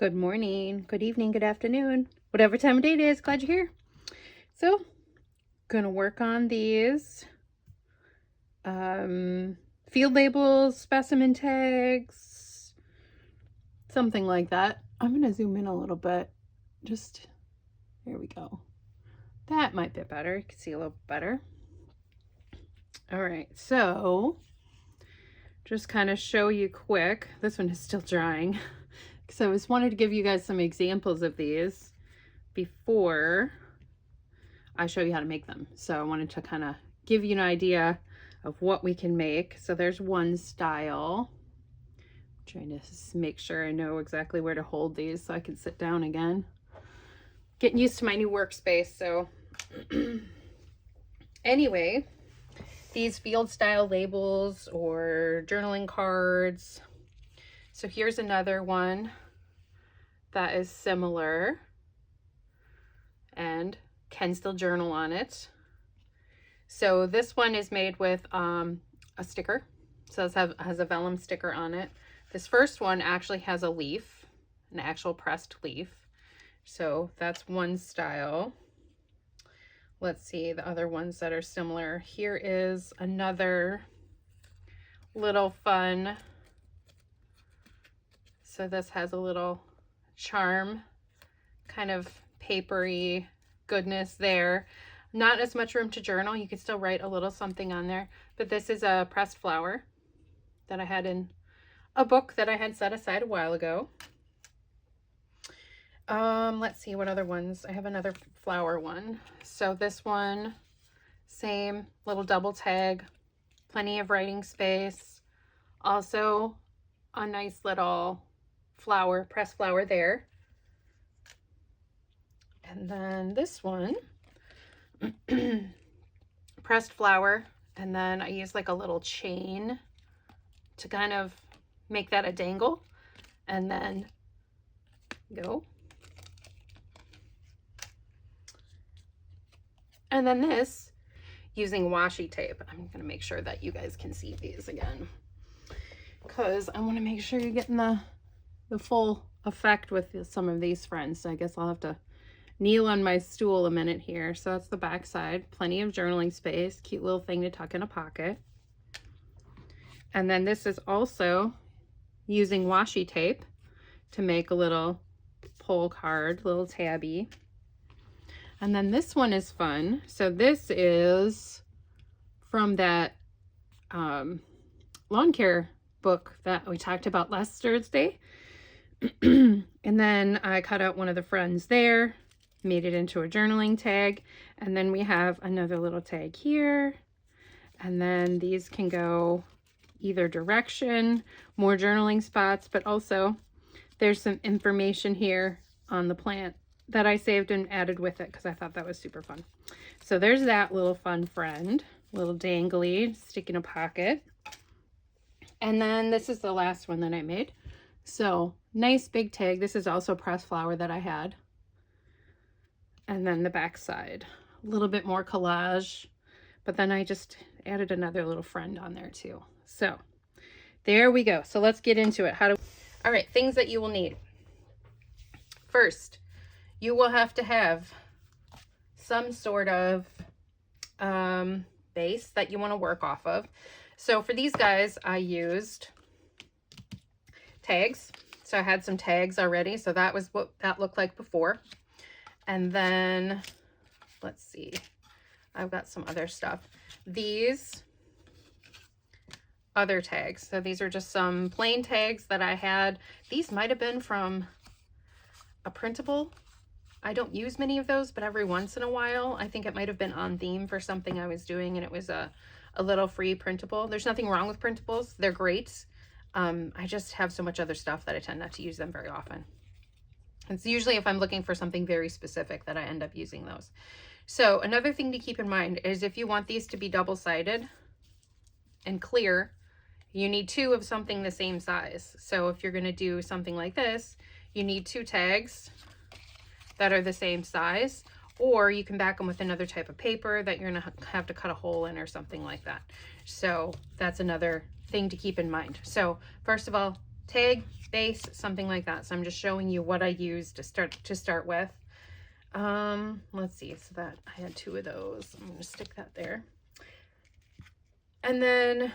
Good morning, good evening, good afternoon, whatever time of day it is. Glad you're here. So, gonna work on these field labels, specimen tags, something like that. I'm gonna zoom in a little bit. Just there we go. That might be better. You can see a little better. All right, so just kind of show you quick. This one is still drying. So I just wanted to give you guys some examples of these before I show you how to make them. So I wanted to kind of give you an idea of what we can make. So there's one style. I'm trying to make sure I know exactly where to hold these so I can sit down again. Getting used to my new workspace. So anyway, these field style labels or journaling cards. So here's another one that is similar and can still journal on it. So this one is made with a sticker. So it has a vellum sticker on it. This first one actually has a leaf, an actual pressed leaf. So that's one style. Let's see the other ones that are similar. Here is another little fun. So this has a little charm, kind of papery goodness there. Not as much room to journal. You could still write a little something on there, but this is a pressed flower that I had in a book that I had set aside a while ago. Let's see what other ones. I have another flower one. So this one, same little double tag, plenty of writing space. Also a nice little flower, pressed flower there. And then this one, pressed flower, and then I use like a little chain to kind of make that a dangle, and then go. And then this, using washi tape. I'm gonna make sure that you guys can see these again, because I want to make sure you're getting the full effect with some of these friends. So I guess I'll have to kneel on my stool a minute here. So that's the back side. Plenty of journaling space. Cute little thing to tuck in a pocket. And then this is also using washi tape to make a little pull card, little tabby. And then this one is fun. So this is from that lawn care book that we talked about last Thursday. And then I cut out one of the friends there, made it into a journaling tag, and then we have another little tag here, and then these can go either direction, more journaling spots, but also there's some information here on the plant that I saved and added with it because I thought that was super fun. So there's that little fun friend, little dangly, stick in a pocket. And then this is the last one that I made. So nice big tag. This is also pressed flower that I had. And then the back side, a little bit more collage, but then I just added another little friend on there too. So there we go. So let's get into it. All right, things that you will need. First, you will have to have some sort of base that you want to work off of. So for these guys, I used tags. So I had some tags already. So that was what that looked like before. And then, let's see, I've got some other stuff. These other tags. So these are just some plain tags that I had. These might have been from a printable. I don't use many of those, but every once in a while, I think it might have been on theme for something I was doing, and it was a little free printable. There's nothing wrong with printables. They're great. I just have so much other stuff that I tend not to use them very often. It's usually if I'm looking for something very specific that I end up using those. So another thing to keep in mind is if you want these to be double-sided and clear, you need two of something the same size. So if you're going to do something like this, you need two tags that are the same size, or you can back them with another type of paper that you're going to have to cut a hole in or something like that. So that's another thing to keep in mind. So first of all, tag, base, something like that. So I'm just showing you what I used to start with. Let's see, so that I had 2 of those. I'm gonna stick that there. And then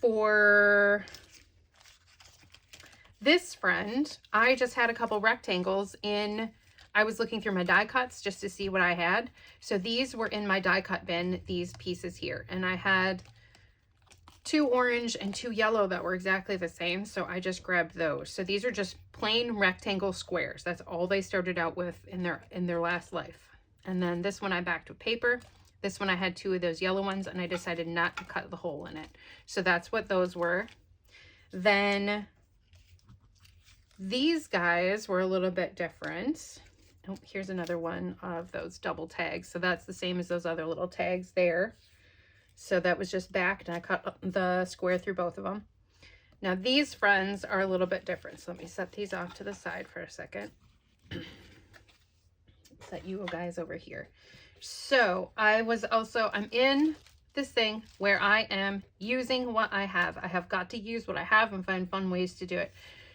for this friend, I just had a couple rectangles in, I was looking through my die cuts just to see what I had. So these were in my die cut bin, these pieces here, and I had 2 orange and 2 yellow that were exactly the same, so I just grabbed those. So these are just plain rectangle squares. That's all they started out with in their last life. And then this one I backed with paper. This one I had 2 of those yellow ones, and I decided not to cut the hole in it. So that's what those were. Then these guys were a little bit different. Oh, here's another one of those double tags. So that's the same as those other little tags there. So that was just backed, and I cut the square through both of them. Now these friends are a little bit different. So let me set these off to the side for a second. Set you guys over here. So I'm in this thing where I am using what I have. I have got to use what I have and find fun ways to do it.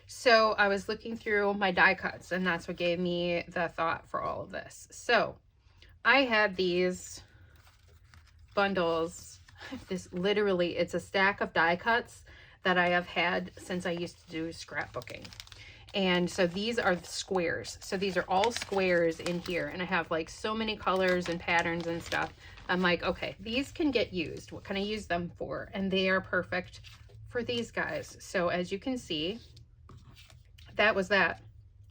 So I was looking through my die cuts, and that's what gave me the thought for all of this. So I had these bundles. This literally, it's a stack of die cuts that I have had since I used to do scrapbooking. And so these are the squares. So these are all squares in here, and I have like so many colors and patterns and stuff. I'm like, okay, these can get used. What can I use them for? And they are perfect for these guys. So as you can see, that was that,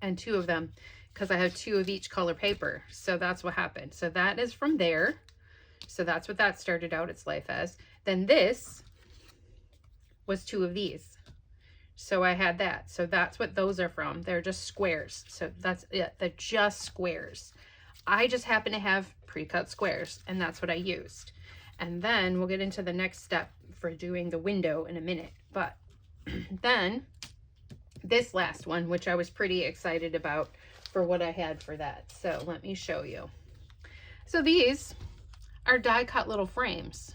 and 2 of them, because I have 2 of each color paper. So that's what happened. So that is from there. So that's what that started out its life as. Then this was 2 of these. So I had that. So that's what those are from. They're just squares. So that's it. They're just squares. I just happen to have pre-cut squares, and that's what I used. And then we'll get into the next step for doing the window in a minute. But then this last one, which I was pretty excited about for what I had for that. So let me show you. So these are die cut little frames,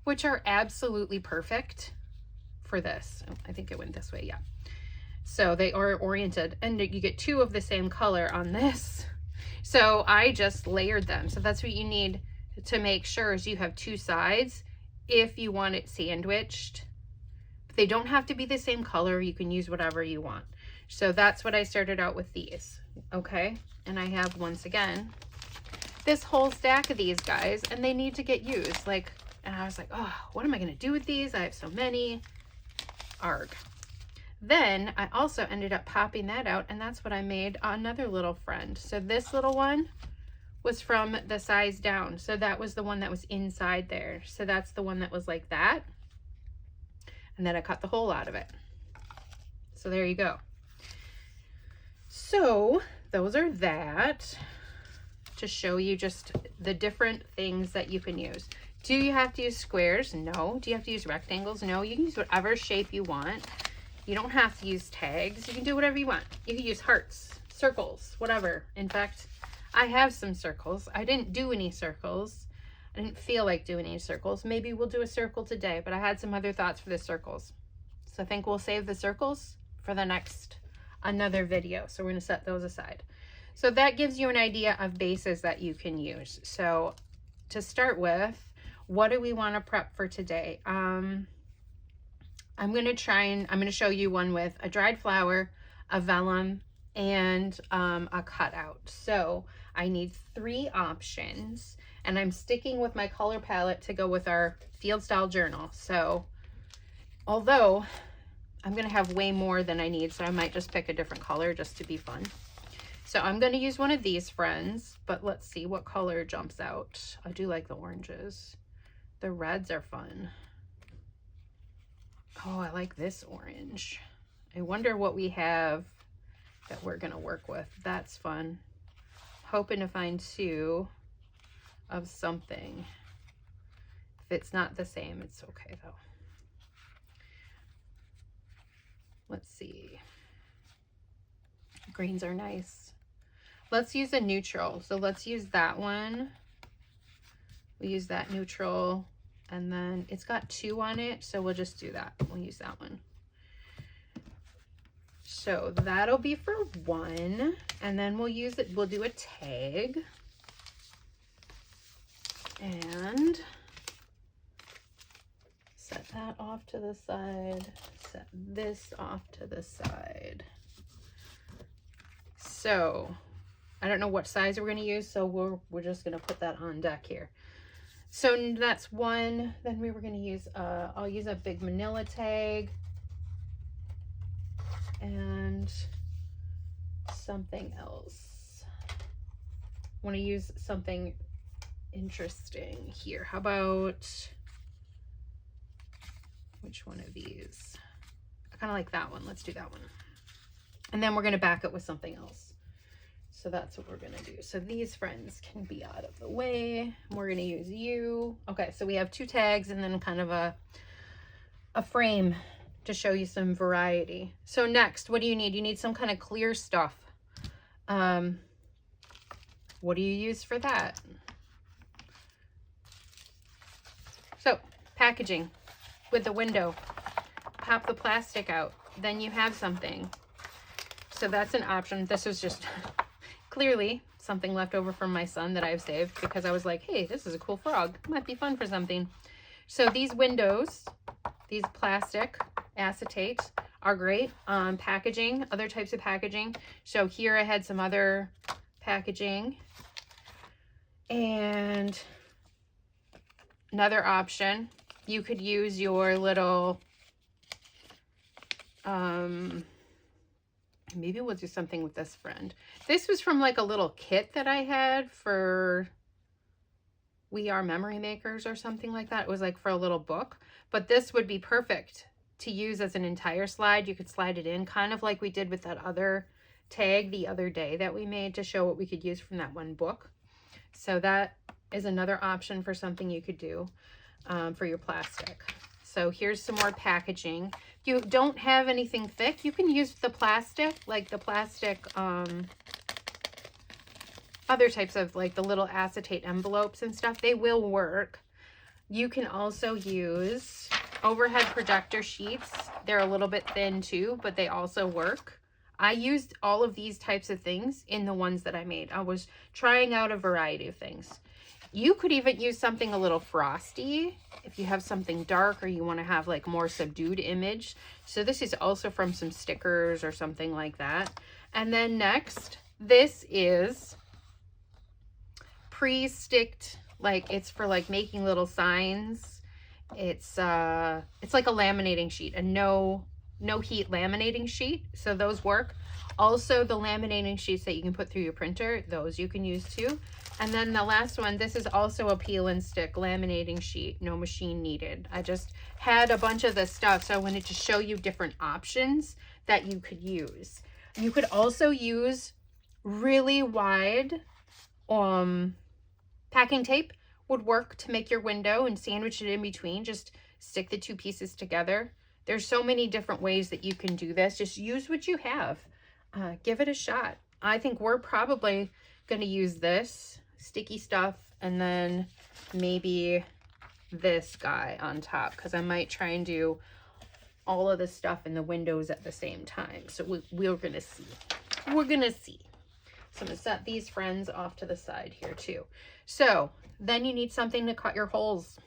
which are absolutely perfect for this. Oh, I think it went this way, yeah. So they are oriented, and you get 2 of the same color on this. So I just layered them. So that's what you need to make sure is you have 2 sides if you want it sandwiched. They don't have to be the same color. You can use whatever you want. So that's what I started out with these, okay? And I have, once again, this whole stack of these guys, and they need to get used. Like, and I was like, oh, what am I gonna do with these? I have so many. Arg. Then I also ended up popping that out, and that's what I made another little friend. So this little one was from the size down. So that was the one that was inside there. So that's the one that was like that. And then I cut the hole out of it. So there you go. So those are that, to show you just the different things that you can use. Do you have to use squares? No. Do you have to use rectangles? No. You can use whatever shape you want. You don't have to use tags. You can do whatever you want. You can use hearts, circles, whatever. In fact, I have some circles. I didn't do any circles. I didn't feel like doing any circles. Maybe we'll do a circle today, but I had some other thoughts for the circles. So I think we'll save the circles for another video. So we're going to set those aside. So that gives you an idea of bases that you can use. So to start with, what do we want to prep for today? I'm going to show you one with a dried flower, a vellum, and a cutout. So I need 3 options, and I'm sticking with my color palette to go with our field style journal. So although I'm going to have way more than I need, so I might just pick a different color just to be fun. So I'm going to use one of these friends, but let's see what color jumps out. I do like the oranges. The reds are fun. Oh, I like this orange. I wonder what we have that we're going to work with. That's fun. Hoping to find 2 of something. If it's not the same, it's okay though. Let's see. Greens are nice. Let's use a neutral. So let's use that one. We use that neutral, and then it's got 2 on it, so we'll just do that. We'll use that one. So that'll be for one, and then we'll use it, we'll do a tag. And set that off to the side, set this off to the side. So I don't know what size we're going to use, so we're just going to put that on deck here. So that's one. Then we were going to use, I'll use a big manila tag and something else. I want to use something interesting here. How about, which one of these? I kind of like that one. Let's do that one. And then we're going to back it with something else. So that's what we're going to do. So these friends can be out of the way. We're going to use you. Okay, so we have two tags and then kind of a frame to show you some variety. So next, what do you need? You need some kind of clear stuff. What do you use for that? So packaging with the window. Pop the plastic out. Then you have something. So that's an option. This was just clearly something left over from my son that I've saved because I was like, hey, this is a cool frog. Might be fun for something. So these windows, these plastic acetate are great. Packaging, other types of packaging. So here I had some other packaging. And another option, you could use your little, maybe we'll do something with this friend. This was from like a little kit that I had for We Are Memory Makers or something like that. It was like for a little book, but this would be perfect to use as an entire slide. You could slide it in kind of like we did with that other tag the other day that we made to show what we could use from that one book. So that is another option for something you could do for your plastic. So here's some more packaging. If you don't have anything thick, you can use the plastic, like the plastic, other types of like the little acetate envelopes and stuff. They will work. You can also use overhead projector sheets. They're a little bit thin too, but they also work. I used all of these types of things in the ones that I made. I was trying out a variety of things. You could even use something a little frosty if you have something dark or you want to have like more subdued image. So this is also from some stickers or something like that. And then next, this is pre-sticked, like it's for like making little signs. It's like a laminating sheet, a no heat laminating sheet. So those work. Also the laminating sheets that you can put through your printer, those you can use too. And then the last one, this is also a peel and stick laminating sheet, no machine needed. I just had a bunch of this stuff, so I wanted to show you different options that you could use. You could also use really wide packing tape would work to make your window and sandwich it in between. Just stick the two pieces together. There's so many different ways that you can do this. Just use what you have. Give it a shot. I think we're probably going to use this sticky stuff and then maybe this guy on top, because I might try and do all of the stuff in the windows at the same time. So we're going to see. We're going to see. So I'm going to set these friends off to the side here too. So then you need something to cut your holes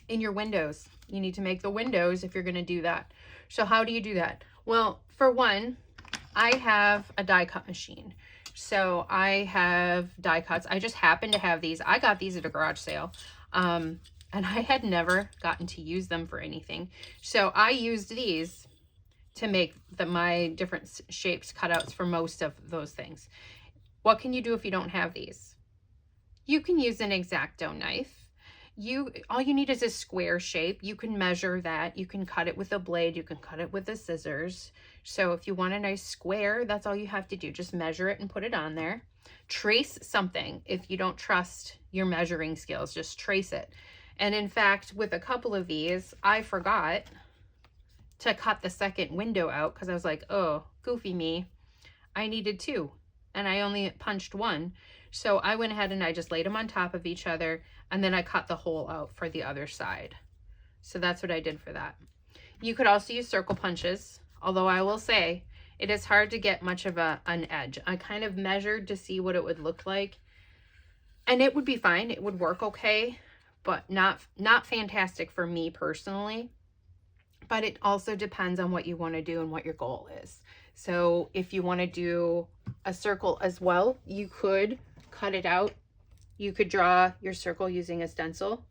in your windows. You need to make the windows if you're going to do that. So how do you do that? Well, for one, I have a die cut machine. So I have die cuts. I just happen to have these. I got these at a garage sale. And I had never gotten to use them for anything. So I used these to make my different shapes cutouts for most of those things. What can you do if you don't have these? You can use an X-Acto knife. All you need is a square shape. You can measure that. You can cut it with a blade. You can cut it with the scissors. So if you want a nice square, that's all you have to do. Just measure it and put it on there. Trace something. If you don't trust your measuring skills, just trace it. And in fact, with a couple of these, I forgot to cut the second window out because I was like, oh, goofy me. I needed two and I only punched one. So I went ahead and I just laid them on top of each other, and then I cut the hole out for the other side. So that's what I did for that. You could also use circle punches. Although I will say, it is hard to get much of an edge. I kind of measured to see what it would look like. And it would be fine. It would work okay, but not fantastic for me personally. But it also depends on what you want to do and what your goal is. So if you want to do a circle as well, you could cut it out. You could draw your circle using a stencil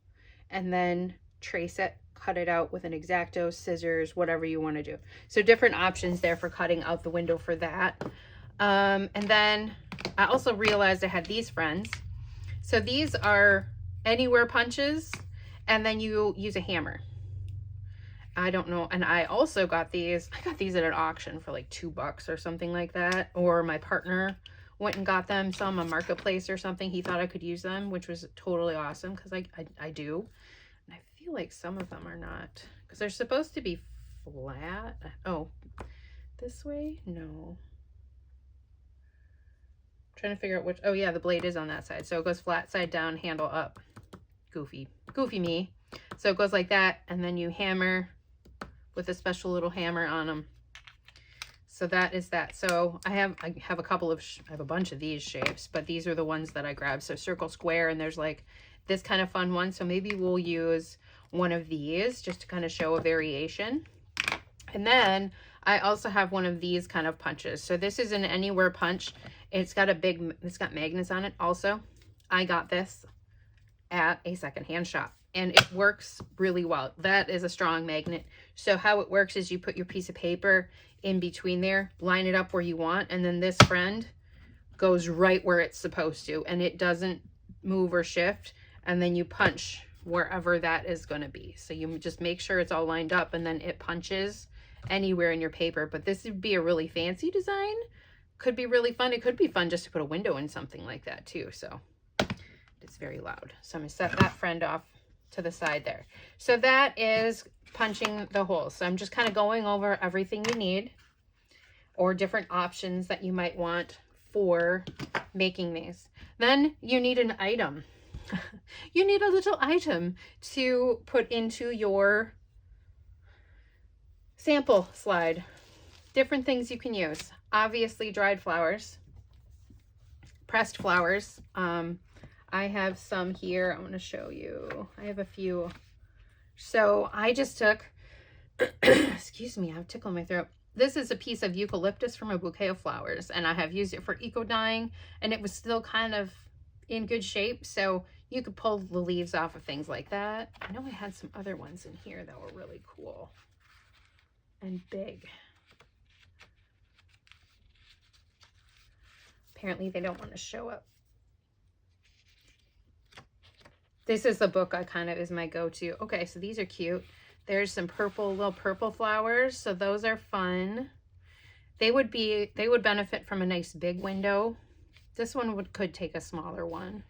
and then trace it, cut it out with an X-Acto, scissors, whatever you want to do. So different options there for cutting out the window for that. And then I also realized I had these friends. So these are anywhere punches, and then you use a hammer. I don't know. And I also got these. I got these at an auction for like $2 or something like that. Or my partner went and got them, saw them on Marketplace or something. He thought I could use them, which was totally awesome because I do. And I feel like some of them are not, because they're supposed to be flat. Oh, this way? No. Trying to figure out which. Oh yeah, the blade is on that side, so it goes flat side down, handle up. Goofy me. So it goes like that, and then you hammer with a special little hammer on them. So that is that. So I have a couple of I have a bunch of these shapes, but these are the ones that I grabbed. So circle, square, and there's like this kind of fun one. So maybe we'll use one of these just to kind of show a variation. And then I also have one of these kind of punches. So this is an anywhere punch. It's got magnets on it also. I got this at a secondhand shop and it works really well. That is a strong magnet. So how it works is you put your piece of paper in between there, line it up where you want, and then this friend goes right where it's supposed to, and it doesn't move or shift, and then you punch wherever that is going to be. So you just make sure it's all lined up, and then it punches anywhere in your paper. But this would be a really fancy design. Could be really fun. It could be fun just to put a window in something like that too. So it's very loud. So I'm going to set that friend off to the side there. So that is punching the holes. So I'm just kind of going over everything you need or different options that you might want for making these. Then you need an item. You need a little item to put into your sample slide. Different things you can use. Obviously dried flowers, pressed flowers. I have some here. I'm going to show you. I have a few. So I just took, excuse me, I've tickled my throat. This is a piece of eucalyptus from a bouquet of flowers, and I have used it for eco dyeing, and it was still kind of in good shape. So you could pull the leaves off of things like that. I know I had some other ones in here that were really cool and big. Apparently they don't want to show up. This is the book I kind of is my go-to. Okay, so these are cute. There's some little purple flowers. So those are fun. They would benefit from a nice big window. This one could take a smaller one.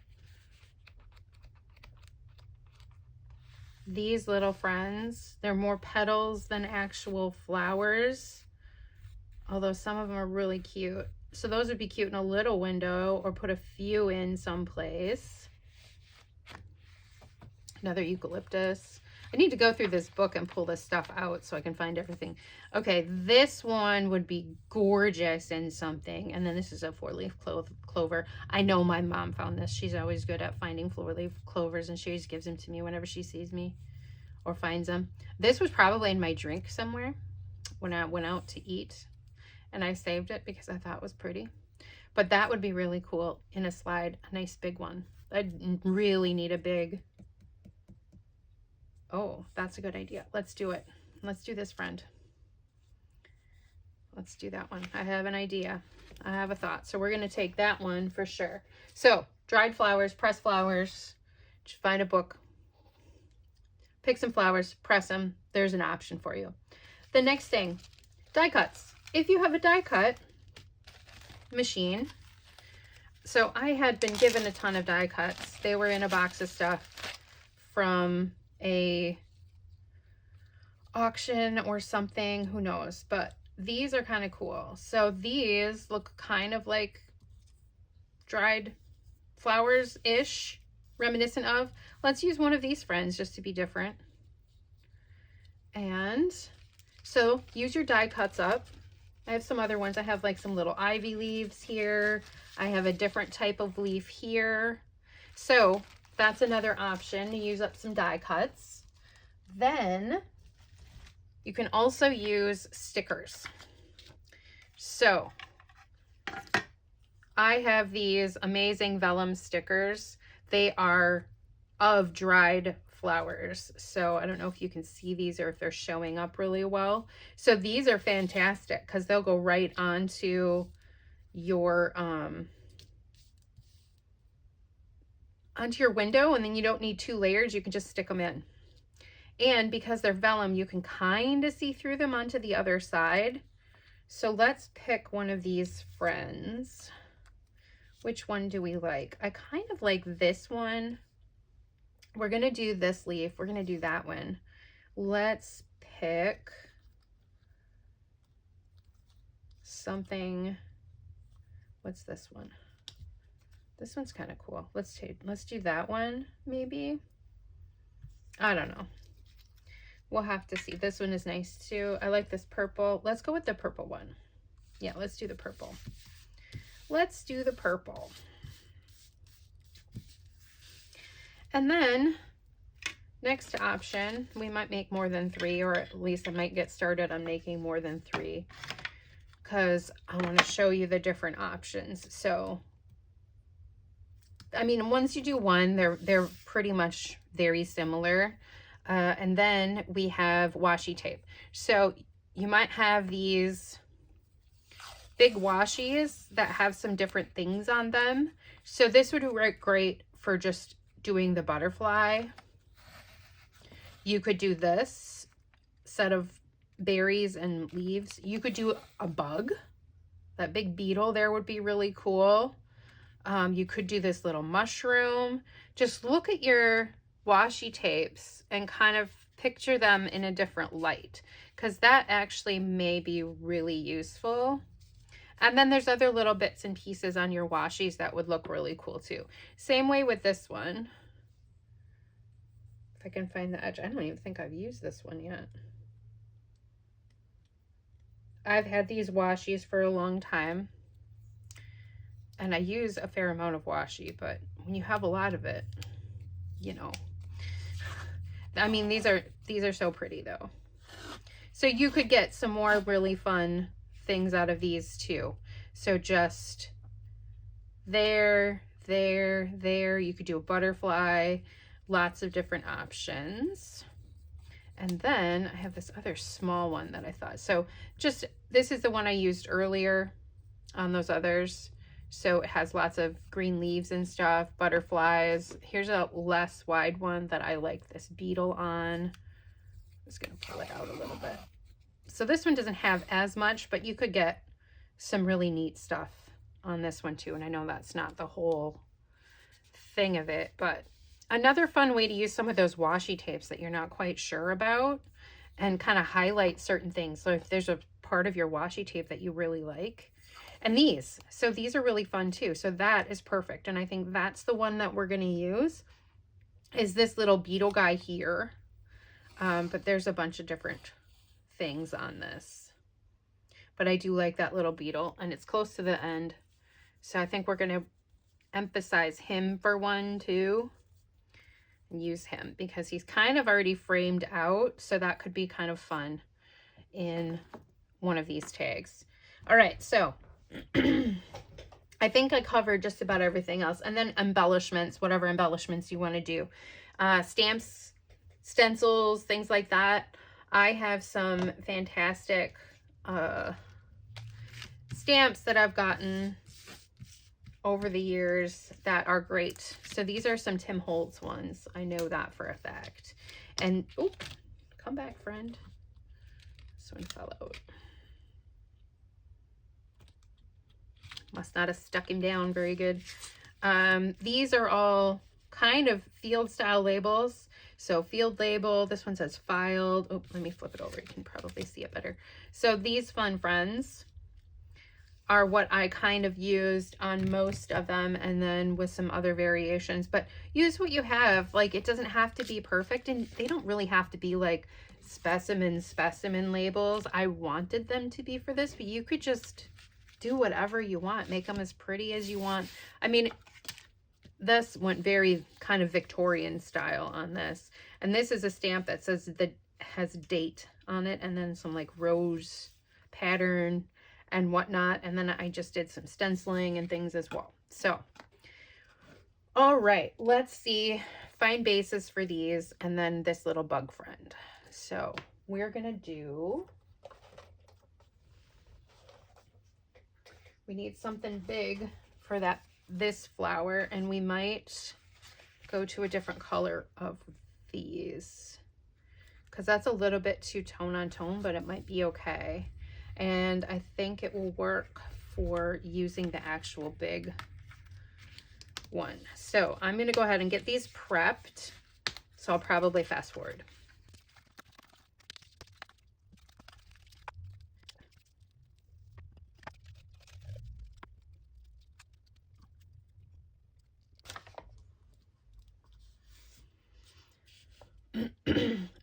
These little friends, they're more petals than actual flowers. Although some of them are really cute. So those would be cute in a little window or put a few in someplace. Another eucalyptus. I need to go through this book and pull this stuff out so I can find everything. Okay, this one would be gorgeous in something. And then this is a 4-leaf clover. I know my mom found this. She's always good at finding 4-leaf clovers, and she always gives them to me whenever she sees me or finds them. This was probably in my drink somewhere when I went out to eat, and I saved it because I thought it was pretty. But that would be really cool in a slide, a nice big one. I'd really need a big... Oh, that's a good idea. Let's do it. Let's do this, friend. Let's do that one. I have an idea. I have a thought. So we're going to take that one for sure. So dried flowers, pressed flowers. Just find a book. Pick some flowers, press them. There's an option for you. The next thing, die cuts. If you have a die cut machine. So I had been given a ton of die cuts. They were in a box of stuff from a auction or something, who knows, but these are kind of cool. So these look kind of like dried flowers ish, reminiscent of. Let's use one of these friends just to be different. And So use your die cuts up. I have some other ones. I have like some little ivy leaves here. I have a different type of leaf here. So that's another option to use up some die cuts. Then you can also use stickers. So I have these amazing vellum stickers. They are of dried flowers. So I don't know if you can see these or if they're showing up really well. So these are fantastic because they'll go right onto your window, and then you don't need 2 layers. You can just stick them in. And because they're vellum, you can kind of see through them onto the other side. So let's pick one of these friends. Which one do we like? I kind of like this one. We're going to do this leaf. We're going to do that one. Let's pick something. What's this one? This one's kind of cool. Let's do that one, maybe. I don't know. We'll have to see. This one is nice too. I like this purple. Let's go with the purple one. Yeah, let's do the purple. Let's do the purple. And then next option, we might make more than 3, or at least I might get started on making more than 3 because I want to show you the different options. So, I mean, once you do one, they're pretty much very similar. And then we have washi tape. So you might have these big washies that have some different things on them. So this would work great for just doing the butterfly. You could do this set of berries and leaves. You could do a bug. That big beetle there would be really cool. You could do this little mushroom. Just look at your washi tapes and kind of picture them in a different light, because that actually may be really useful. And then there's other little bits and pieces on your washies that would look really cool too. Same way with this one. If I can find the edge. I don't even think I've used this one yet. I've had these washies for a long time, and I use a fair amount of washi, but when you have a lot of it, you know, I mean, these are so pretty though. So you could get some more really fun things out of these too. So just there, you could do a butterfly, lots of different options. And then I have this other small one that I thought, so just, this is the one I used earlier on those others. So it has lots of green leaves and stuff, butterflies. Here's a less wide one that I like this beetle on. I'm just gonna pull it out a little bit. So this one doesn't have as much, but you could get some really neat stuff on this one too. And I know that's not the whole thing of it, but another fun way to use some of those washi tapes that you're not quite sure about and kind of highlight certain things. So if there's a part of your washi tape that you really like, and these are really fun too. So that is perfect. And I think that's the one that we're going to use, is this little beetle guy here. But there's a bunch of different things on this, but I do like that little beetle, and it's close to the end. So I think we're going to emphasize him for one too, and use him because he's kind of already framed out. So that could be kind of fun in one of these tags. All right. So I think I covered just about everything else. And then embellishments, whatever embellishments you want to do. Stamps, stencils, things like that. I have some fantastic stamps that I've gotten over the years that are great. So these are some Tim Holtz ones. I know that for a fact. And, oh, come back, friend. This one fell out. Must not have stuck him down very good. These are all kind of field style labels. So field label, this one says filed. Oh, let me flip it over. You can probably see it better. So these fun friends are what I kind of used on most of them, and then with some other variations. But use what you have. Like, it doesn't have to be perfect, and they don't really have to be like specimen labels. I wanted them to be for this, but you could just do whatever you want. Make them as pretty as you want. I mean, this went very kind of Victorian style on this. And this is a stamp that says that has date on it, and then some like rose pattern and whatnot. And then I just did some stenciling and things as well. So, all right, let's see, find bases for these, and then this little bug friend. So we're gonna do, we need something big for this flower, and we might go to a different color of these because that's a little bit too tone on tone, but it might be okay. And I think it will work for using the actual big one. So I'm going to go ahead and get these prepped. So I'll probably fast forward.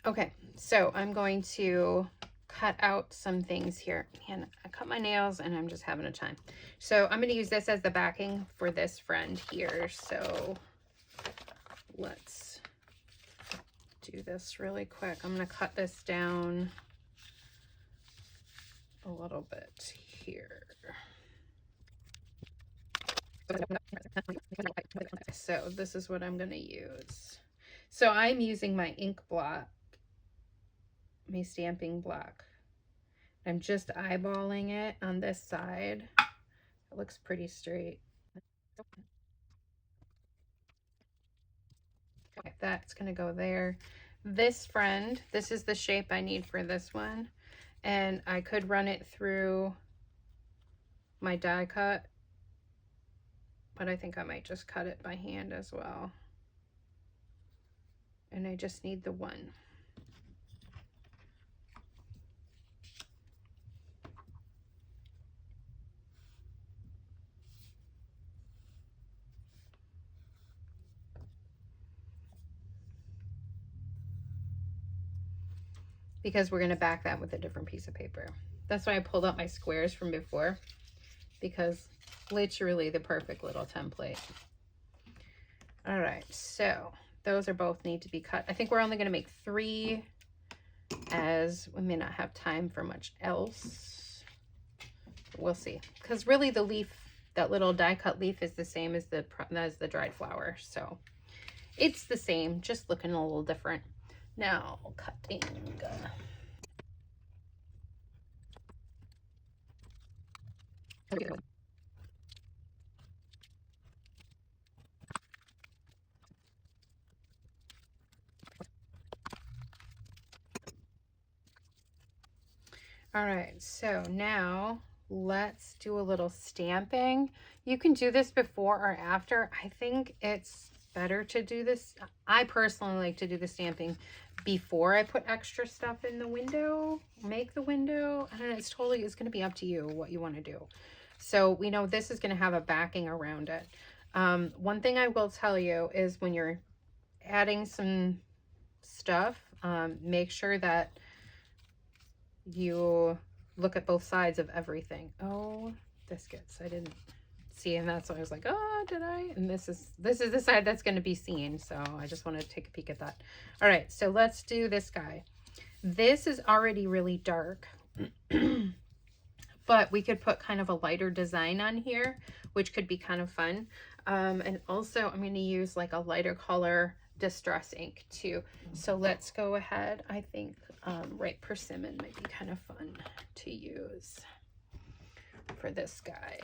Okay, so I'm going to cut out some things here. Man, I cut my nails and I'm just having a time. So I'm going to use this as the backing for this friend here. So let's do this really quick. I'm going to cut this down a little bit here. So this is what I'm going to use. So I'm using my ink block, my stamping block. I'm just eyeballing it on this side. It looks pretty straight. Okay, that's going to go there. This friend, this is the shape I need for this one. And I could run it through my die cut, but I think I might just cut it by hand as well. And I just need the one. Because we're going to back that with a different piece of paper. That's why I pulled out my squares from before, because literally the perfect little template. All right, so those are both need to be cut. I think we're only going to make 3, as we may not have time for much else. We'll see, because really the leaf, that little die cut leaf, is the same as the dried flower, so it's the same, just looking a little different. Now cutting. All right, so now let's do a little stamping. You can do this before or after. I think it's better to do this. I personally like to do the stamping before I put extra stuff in the window, make the window. I don't know, it's going to be up to you what you want to do. So we know this is going to have a backing around it. One thing I will tell you is when you're adding some stuff, make sure that you look at both sides of everything. Oh, biscuits, I didn't see, and that's why I was like, oh, did I? And this is the side that's going to be seen, so I just want to take a peek at that. All right, so let's do this guy. This is already really dark, but we could put kind of a lighter design on here, which could be kind of fun. And also I'm going to use like a lighter color distress ink too. So let's go ahead. I think right, persimmon might be kind of fun to use for this guy.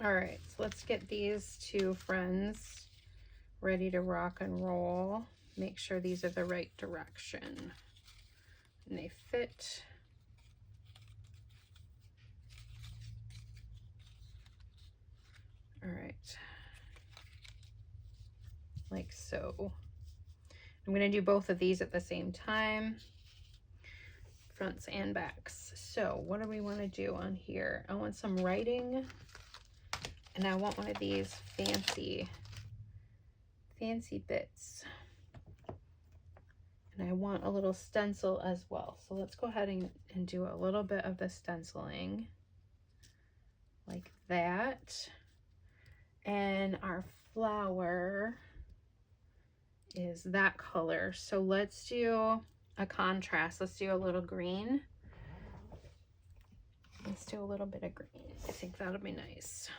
All right, so let's get these two friends ready to rock and roll. Make sure these are the right direction and they fit. All right, like so. I'm going to do both of these at the same time, fronts and backs. So what do we want to do on here? I want some writing, and I want one of these fancy bits. And I want a little stencil as well. So let's go ahead and do a little bit of the stenciling like that. And our flower is that color. So let's do a contrast. Let's do a little green. Let's do a little bit of green. I think that'll be nice.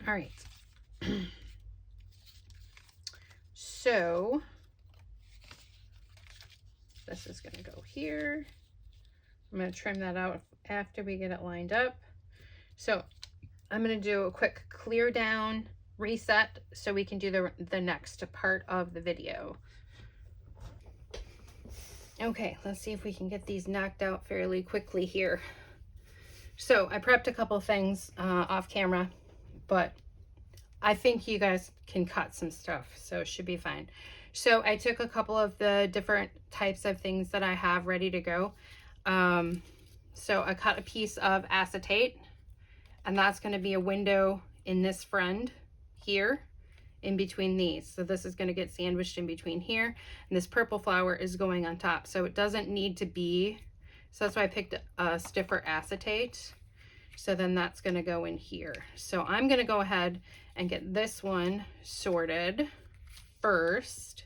All right. So this is going to go here. I'm going to trim that out after we get it lined up. So I'm going to do a quick clear down, reset, so we can do the next part of the video. Okay, let's see if we can get these knocked out fairly quickly here. So I prepped a couple things off camera, but I think you guys can cut some stuff, so it should be fine. So I took a couple of the different types of things that I have ready to go. So I cut a piece of acetate, and that's going to be a window in this friend here in between these. So this is going to get sandwiched in between here, and this purple flower is going on top. So it doesn't need to be, so that's why I picked a stiffer acetate. So then that's going to go in here. So I'm going to go ahead and get this one sorted first,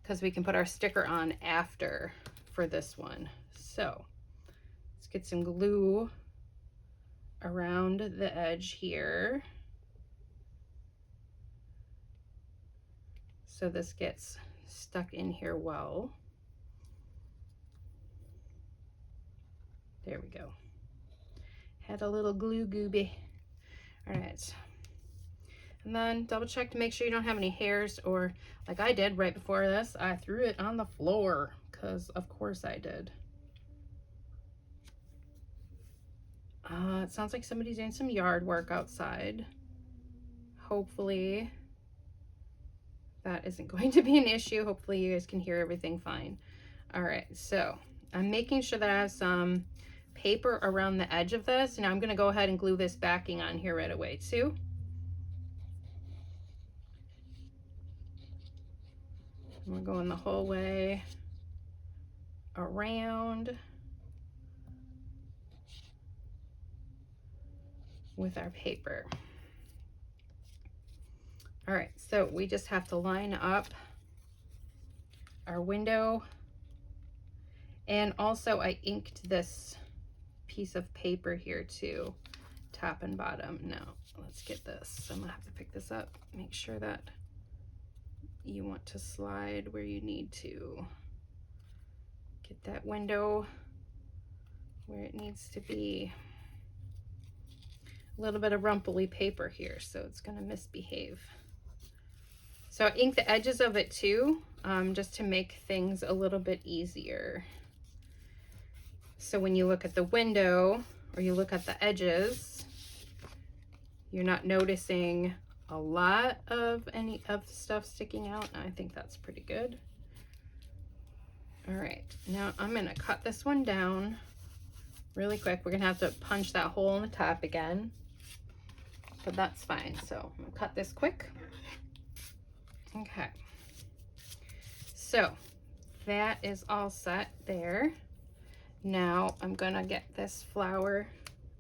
because we can put our sticker on after for this one. So let's get some glue around the edge here, so this gets stuck in here well. There we go. Had a little glue gooby. All right. And then double check to make sure you don't have any hairs, or like I did right before this, I threw it on the floor, because of course I did. It sounds like somebody's doing some yard work outside. Hopefully that isn't going to be an issue. Hopefully you guys can hear everything fine. All right, so I'm making sure that I have some paper around the edge of this. Now I'm going to go ahead and glue this backing on here right away too. We're going the whole way around with our paper. All right, so we just have to line up our window. And also I inked this piece of paper here too, top and bottom. Now let's get this. I'm gonna have to pick this up, make sure that you want to slide where you need to. Get that window where it needs to be. A little bit of rumply paper here, so it's going to misbehave. So I ink the edges of it too, just to make things a little bit easier. So when you look at the window or you look at the edges, you're not noticing a lot of any of the stuff sticking out. I think that's pretty good. All right, now I'm going to cut this one down really quick. We're going to have to punch that hole in the top again, but that's fine. So I'm going to cut this quick. Okay, so that is all set there. Now I'm gonna get this flower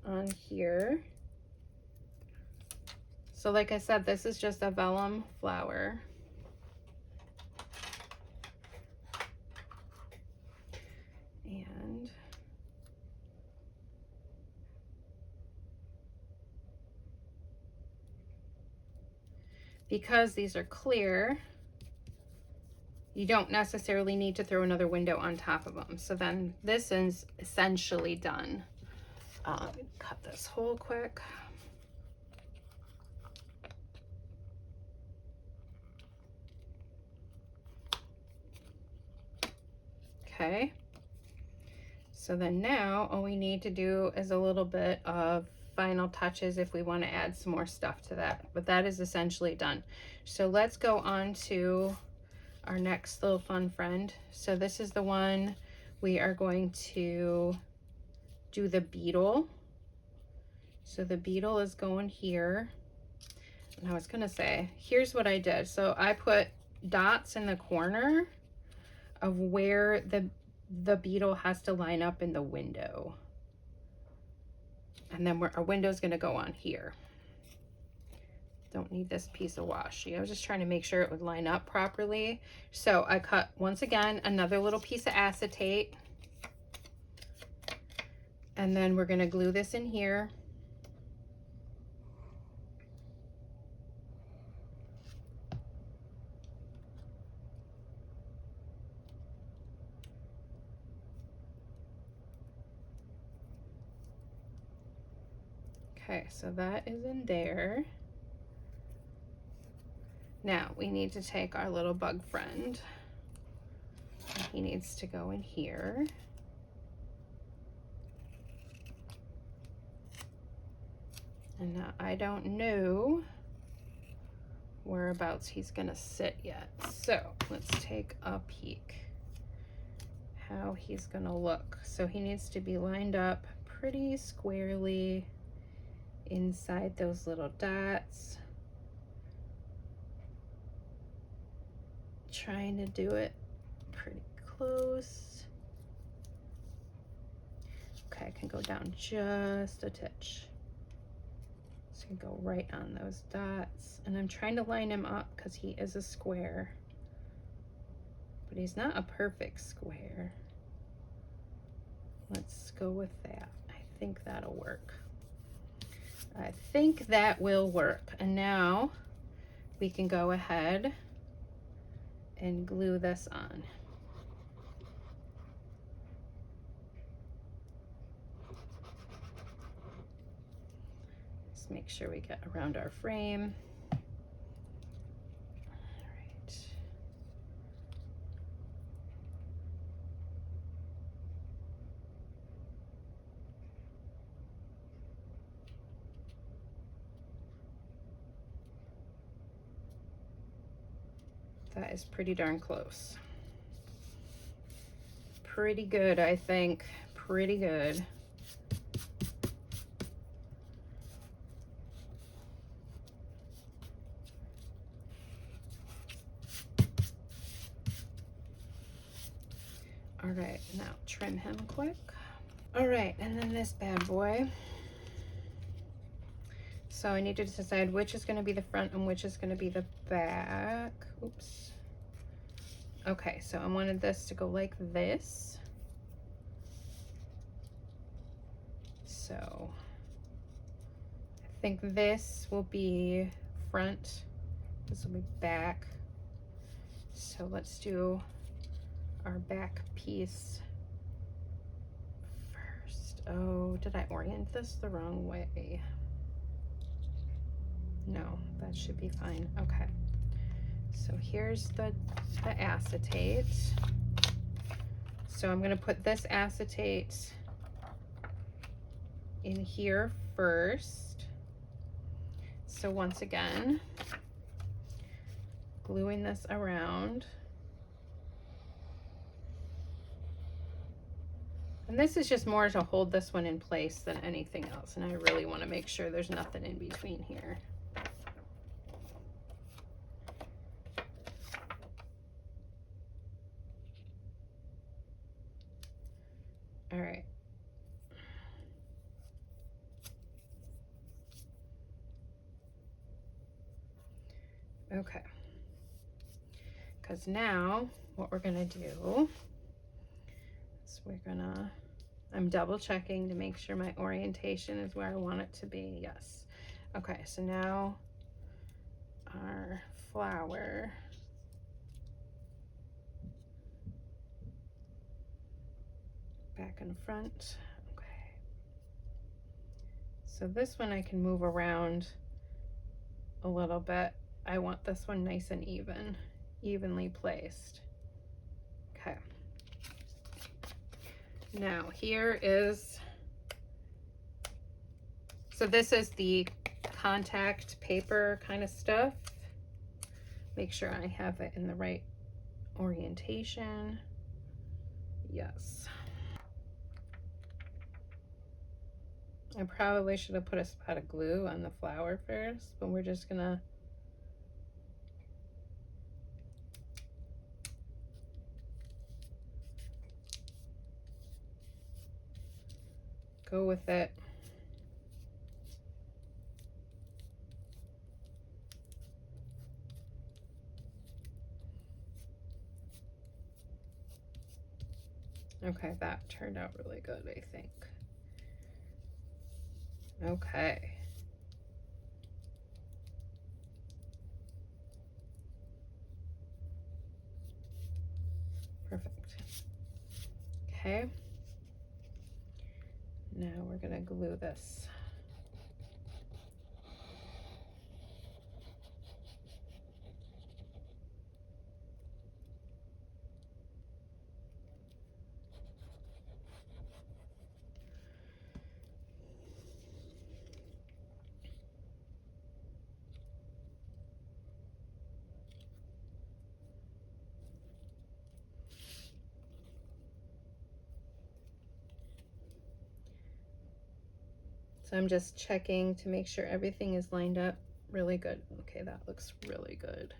on here. So like I said, this is just a vellum flower. And because these are clear, you don't necessarily need to throw another window on top of them. So then this is essentially done. Cut this hole quick. Okay. So then now all we need to do is a little bit of final touches if we want to add some more stuff to that, but that is essentially done. So let's go on to our next little fun friend. So this is the one we are going to do the beetle. So the beetle is going here. And I was gonna say, here's what I did. So I put dots in the corner of where the beetle has to line up in the window. And then our window is gonna go on here. Don't need this piece of washi. I was just trying to make sure it would line up properly. So I cut, once again, another little piece of acetate. And then we're gonna glue this in here. Okay, so that is in there. Now we need to take our little bug friend. He needs to go in here. And now I don't know whereabouts he's gonna sit yet. So let's take a peek how he's gonna look. So he needs to be lined up pretty squarely inside those little dots. Trying to do it pretty close. Okay, I can go down just a touch. So I can go right on those dots. And I'm trying to line him up because he is a square. But he's not a perfect square. Let's go with that. I think that'll work. I think that will work. And now we can go ahead and glue this on. Just make sure we get around our frame. All right. That is pretty darn close. Pretty good, I think. Pretty good. All right, now trim him quick. All right, and then this bad boy. So I need to decide which is going to be the front and which is going to be the back. Oops. Okay, so I wanted this to go like this. So I think this will be front, this will be back. So let's do our back piece first. Oh, did I orient this the wrong way? No, that should be fine. Okay. So here's the acetate. So I'm going to put this acetate in here first. So once again, gluing this around. And this is just more to hold this one in place than anything else. And I really want to make sure there's nothing in between here. All right. Okay. Because now what we're going to do is I'm double checking to make sure my orientation is where I want it to be. Yes. Okay, so now our flower back and front. Okay. So this one I can move around a little bit. I want this one nice and evenly placed. Okay. Now here is, so this is the contact paper kind of stuff. Make sure I have it in the right orientation. Yes. I probably should have put a spot of glue on the flower first, but we're just gonna go with it. Okay, that turned out really good, I think. Okay. Perfect. Okay. Now we're gonna glue this. So I'm just checking to make sure everything is lined up really good. Okay, that looks really good.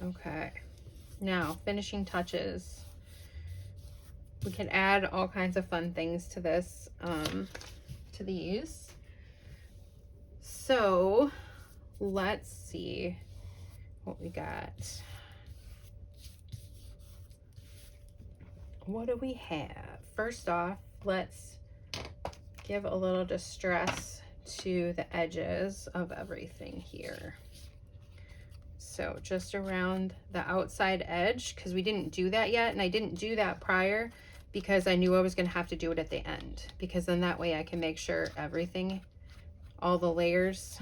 Okay, now finishing touches. We can add all kinds of fun things to this, to these. So let's see what we got. What do we have? First off, let's give a little distress to the edges of everything here. So just around the outside edge, because we didn't do that yet, and I didn't do that prior because I knew I was going to have to do it at the end, because then that way I can make sure everything, all the layers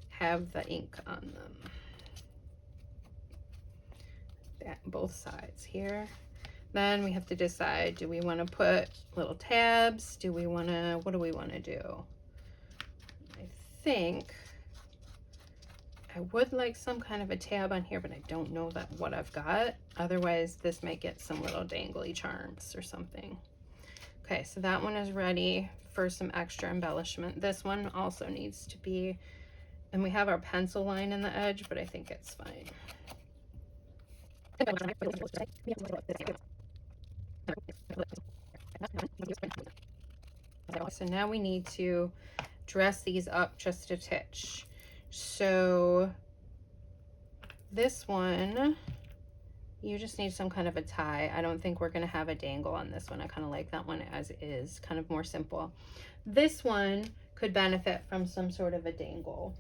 have the ink on them. That, both sides here. Then we have to decide, do we want to put little tabs? Do we want to, what do we want to do? I think I would like some kind of a tab on here, but I don't know what I've got. Otherwise, this might get some little dangly charms or something. Okay, so that one is ready for some extra embellishment. This one also needs to be, and we have our pencil line in the edge, but I think it's fine. So now we need to dress these up just a titch. So this one, you just need some kind of a tie. I don't think we're going to have a dangle on this one. I kind of like that one as is, kind of more simple. This one could benefit from some sort of a dangle.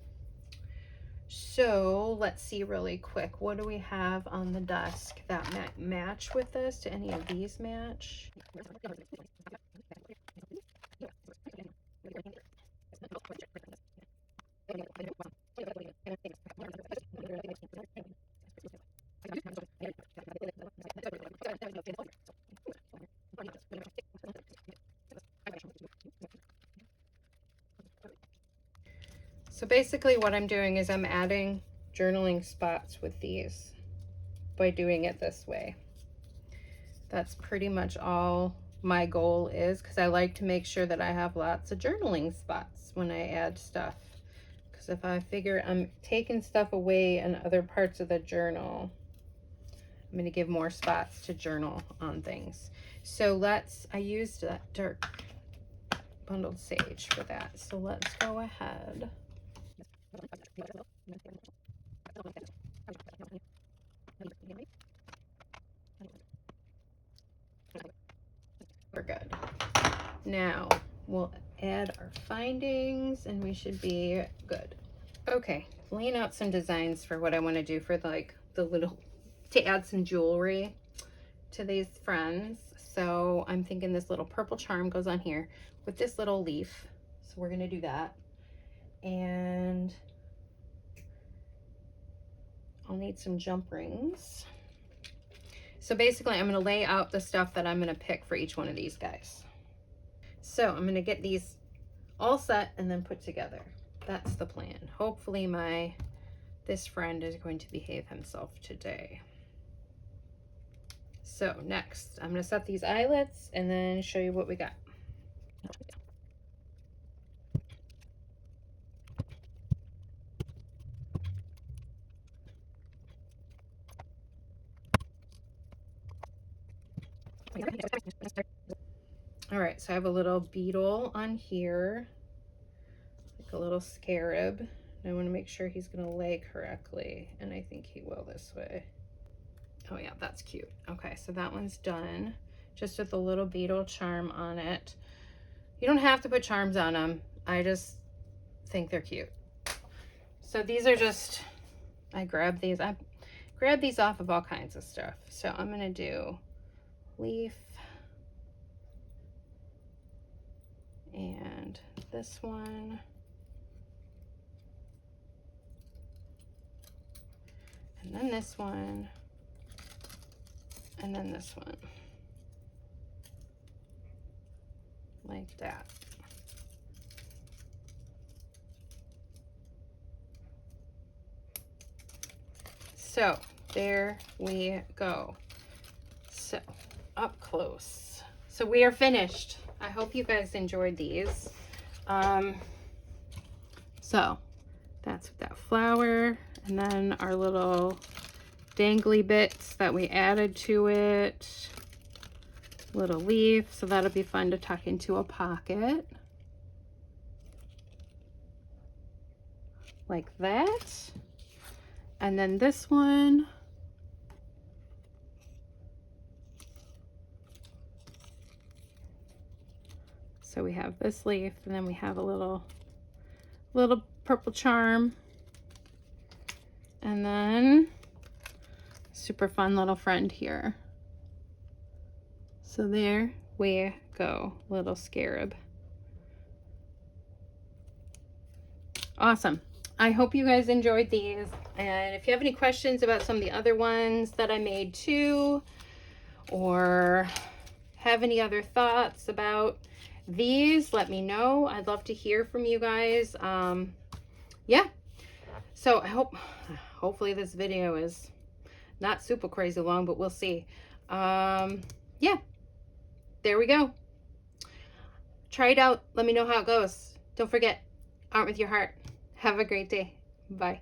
So let's see really quick. What do we have on the desk that might match with this? Do any of these match? So basically what I'm doing is I'm adding journaling spots with these by doing it this way. That's pretty much all my goal is, because I like to make sure that I have lots of journaling spots when I add stuff. Because if I figure I'm taking stuff away in other parts of the journal, I'm going to give more spots to journal on things. So I used that dark bundled sage for that. So let's go ahead. We're good. Now we'll add our findings and we should be good. Okay, laying out some designs for what I want to do for the little, to add some jewelry to these friends. So I'm thinking this little purple charm goes on here with this little leaf. So we're going to do that. And I'll need some jump rings. So basically I'm going to lay out the stuff that I'm going to pick for each one of these guys. So I'm going to get these all set and then put together. That's the plan. Hopefully this friend is going to behave himself today. So next, I'm going to set these eyelets and then show you what we got. All right, so I have a little beetle on here, like a little scarab. And I want to make sure he's going to lay correctly, and I think he will this way. Oh yeah, that's cute. Okay, so that one's done, just with a little beetle charm on it. You don't have to put charms on them. I just think they're cute. So these are just, I grabbed these off of all kinds of stuff. So I'm going to do leaf and this one. And then this one. And then this one. Like that. So there we go. So up close. So we are finished. I hope you guys enjoyed these. So that's that flower, and then our little dangly bits that we added to it. Little leaf, so that'll be fun to tuck into a pocket. Like that. And then this one. So we have this leaf, and then we have a little purple charm. And then super fun little friend here. So there we go, little scarab. Awesome. I hope you guys enjoyed these. And if you have any questions about some of the other ones that I made too, or have any other thoughts about these, let me know. I'd love to hear from you guys. Yeah. So I hopefully this video is not super crazy long, but we'll see. Yeah. There we go. Try it out. Let me know how it goes. Don't forget, art with your heart. Have a great day. Bye.